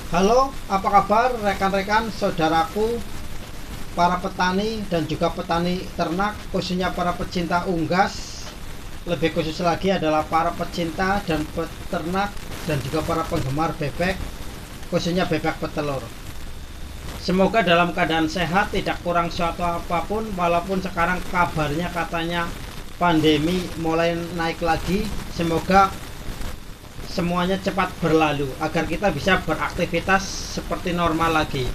Halo, apa kabar rekan-rekan, saudaraku, para petani dan juga petani ternak, khususnya para pecinta unggas. Lebih khusus lagi adalah para pecinta dan peternak dan juga para penggemar bebek, khususnya bebek petelur. Semoga dalam keadaan sehat, tidak kurang suatu apapun, walaupun sekarang kabarnya katanya pandemi mulai naik lagi. Semoga semuanya cepat berlalu agar kita bisa beraktivitas seperti normal lagi.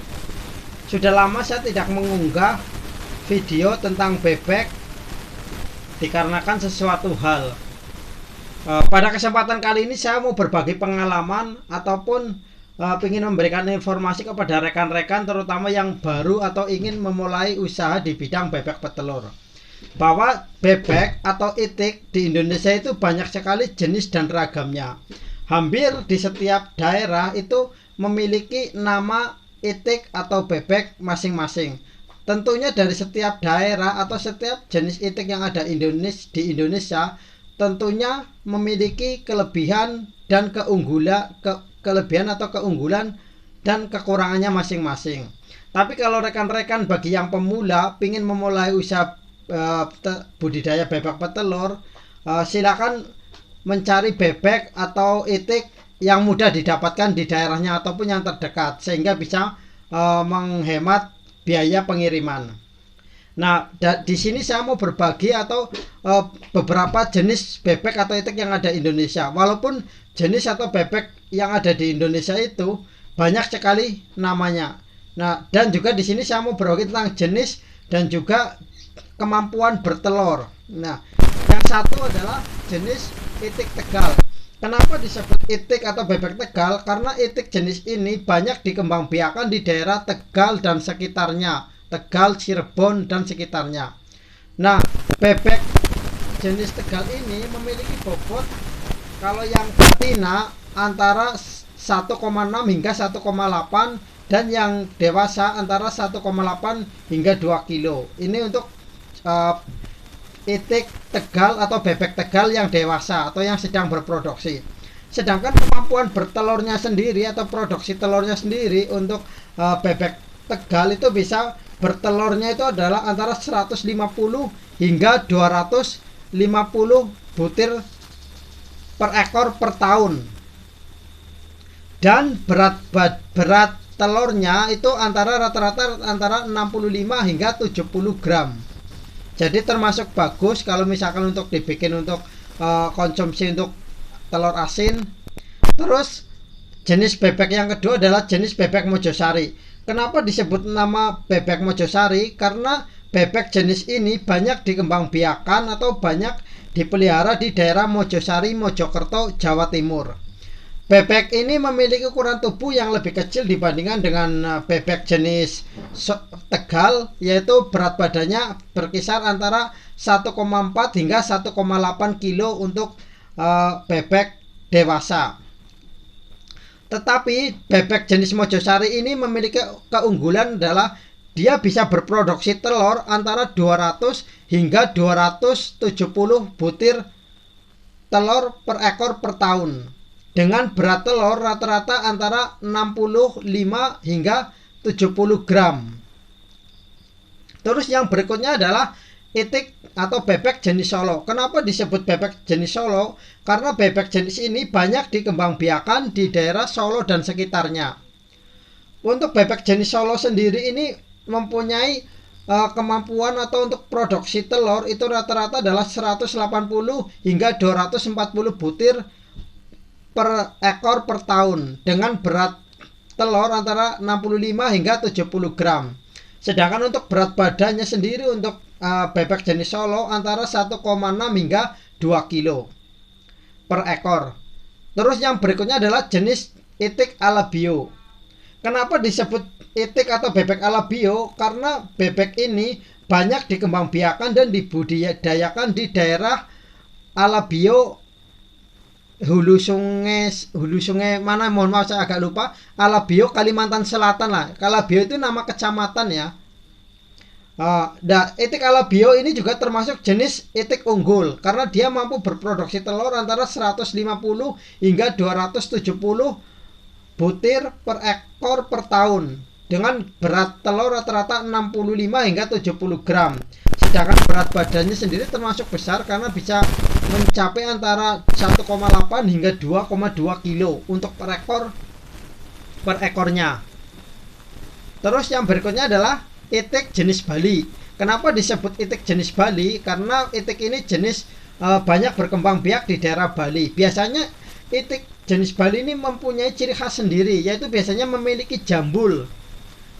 Sudah lama saya tidak mengunggah video tentang bebek dikarenakan sesuatu hal. Pada kesempatan kali ini saya mau berbagi pengalaman ataupun ingin memberikan informasi kepada rekan-rekan terutama yang baru atau ingin memulai usaha di bidang bebek petelur, bahwa bebek atau itik di Indonesia itu banyak sekali jenis dan ragamnya. Hampir di setiap daerah itu memiliki nama itik atau bebek masing-masing. Tentunya dari setiap daerah atau setiap jenis itik yang ada di Indonesia tentunya memiliki kelebihan dan kelebihan atau keunggulan dan kekurangannya masing-masing. Tapi kalau rekan-rekan bagi yang pemula ingin memulai usaha budidaya bebek petelur, silakan mencari bebek atau itik yang mudah didapatkan di daerahnya ataupun yang terdekat, sehingga bisa menghemat biaya pengiriman. Nah, di sini saya mau berbagi atau beberapa jenis bebek atau itik yang ada di Indonesia. Walaupun jenis atau bebek yang ada di Indonesia itu banyak sekali namanya. Nah, dan juga di sini saya mau berbagi tentang jenis dan juga kemampuan bertelur. Nah, yang satu adalah jenis itik Tegal. Kenapa disebut itik atau bebek Tegal? Karena itik jenis ini banyak dikembangbiakan di daerah Tegal dan sekitarnya, Tegal, Cirebon dan sekitarnya. Nah, bebek jenis Tegal ini memiliki bobot kalau yang betina antara 1,6 hingga 1,8 dan yang dewasa antara 1,8 hingga 2 kilo. Ini untuk itik Tegal atau bebek Tegal yang dewasa atau yang sedang berproduksi. Sedangkan kemampuan bertelurnya sendiri atau produksi telurnya sendiri untuk bebek Tegal itu bisa bertelurnya itu adalah antara 150 hingga 250 butir per ekor per tahun. Dan berat telurnya itu rata-rata antara 65 hingga 70 gram. Jadi termasuk bagus kalau misalkan untuk dibikin untuk konsumsi untuk telur asin. Terus jenis bebek yang kedua adalah jenis bebek Mojosari. Kenapa disebut nama bebek Mojosari? Karena bebek jenis ini banyak dikembangbiakan atau banyak dipelihara di daerah Mojosari, Mojokerto, Jawa Timur. Bebek ini memiliki ukuran tubuh yang lebih kecil dibandingkan dengan bebek jenis Tegal, yaitu berat badannya berkisar antara 1,4 hingga 1,8 kilo untuk bebek dewasa. Tetapi bebek jenis Mojosari ini memiliki keunggulan adalah dia bisa berproduksi telur antara 200 hingga 270 butir telur per ekor per tahun, dengan berat telur rata-rata antara 65 hingga 70 gram. Terus yang berikutnya adalah itik atau bebek jenis Solo. Kenapa disebut bebek jenis Solo? Karena bebek jenis ini banyak dikembangbiakan di daerah Solo dan sekitarnya. Untuk bebek jenis Solo sendiri ini mempunyai kemampuan atau untuk produksi telur itu rata-rata adalah 180 hingga 240 butir per ekor per tahun, dengan berat telur antara 65 hingga 70 gram. Sedangkan untuk berat badannya sendiri untuk bebek jenis Solo antara 1,6 hingga 2 kilo per ekor. Terus yang berikutnya adalah jenis itik Alabio. Kenapa disebut itik atau bebek Alabio? Karena bebek ini banyak dikembangbiakan dan dibudidayakan di daerah Alabio, hulu sungai mana, mohon maaf saya agak lupa. Alabio, Kalimantan Selatan lah. Alabio itu nama kecamatan ya. Itik Alabio ini juga termasuk jenis itik unggul karena dia mampu berproduksi telur antara 150 hingga 270 butir per ekor per tahun, dengan berat telur rata-rata 65 hingga 70 gram. Sedangkan berat badannya sendiri termasuk besar karena bisa mencapai antara 1,8 hingga 2,2 kilo untuk per ekornya. Terus yang berikutnya adalah itik jenis Bali. Kenapa disebut itik jenis Bali? Karena itik ini jenis banyak berkembang biak di daerah Bali. Biasanya itik jenis Bali ini mempunyai ciri khas sendiri, yaitu biasanya memiliki jambul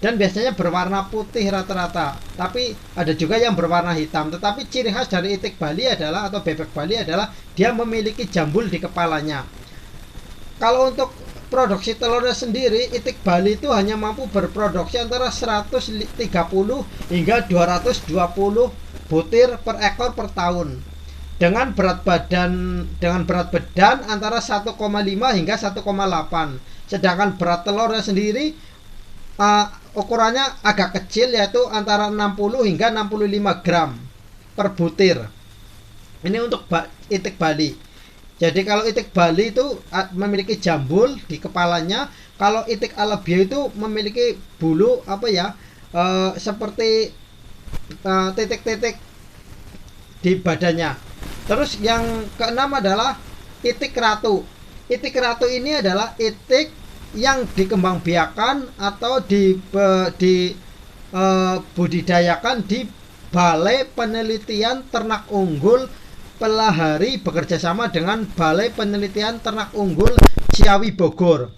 dan biasanya berwarna putih rata-rata, tapi ada juga yang berwarna hitam. Tetapi ciri khas dari itik Bali adalah, atau bebek Bali adalah, dia memiliki jambul di kepalanya. Kalau untuk produksi telurnya sendiri, itik Bali itu hanya mampu berproduksi antara 130 hingga 220 butir per ekor per tahun, dengan berat badan antara 1,5 hingga 1,8. Sedangkan berat telurnya sendiri ukurannya agak kecil, yaitu antara 60 hingga 65 gram per butir. Ini untuk itik Bali. Jadi kalau itik Bali itu memiliki jambul di kepalanya. Kalau itik alabio itu memiliki bulu seperti titik-titik di badannya. Terus yang keenam adalah itik ratu. Itik ratu ini adalah itik yang dikembangbiakan atau dibudidayakan di Balai Penelitian Ternak Unggul Pelahari bekerjasama dengan Balai Penelitian Ternak Unggul Ciawi Bogor.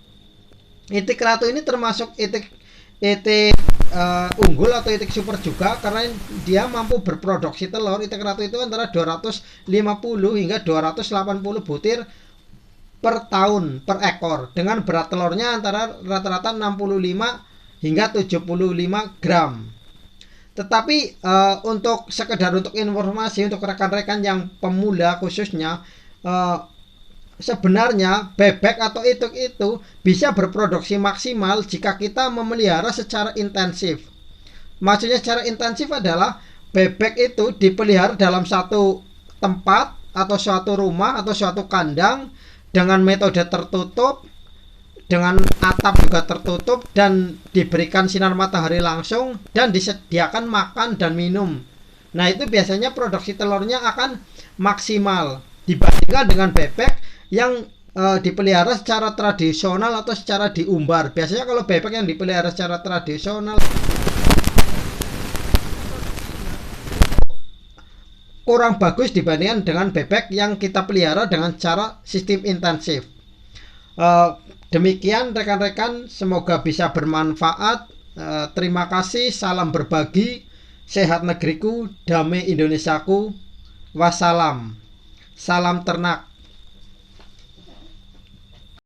Itik ratu ini termasuk itik unggul atau itik super juga, karena dia mampu berproduksi telur. Itik ratu itu antara 250 hingga 280 butir per tahun per ekor, dengan berat telurnya antara rata-rata 65 hingga 75 gram. Tetapi untuk informasi untuk rekan-rekan yang pemula khususnya, sebenarnya bebek atau itik itu bisa berproduksi maksimal jika kita memelihara secara intensif. Maksudnya secara intensif adalah bebek itu dipelihara dalam satu tempat atau suatu rumah atau suatu kandang dengan metode tertutup, dengan atap juga tertutup, dan diberikan sinar matahari langsung, dan disediakan makan dan minum. Nah, itu biasanya produksi telurnya akan maksimal dibandingkan dengan bebek yang dipelihara secara tradisional atau secara diumbar. Biasanya kalau bebek yang dipelihara secara tradisional kurang bagus dibandingkan dengan bebek yang kita pelihara dengan cara sistem intensif. Demikian rekan-rekan, semoga bisa bermanfaat. Terima kasih, salam berbagi, sehat negeriku, damai Indonesiaku, wassalam, salam ternak.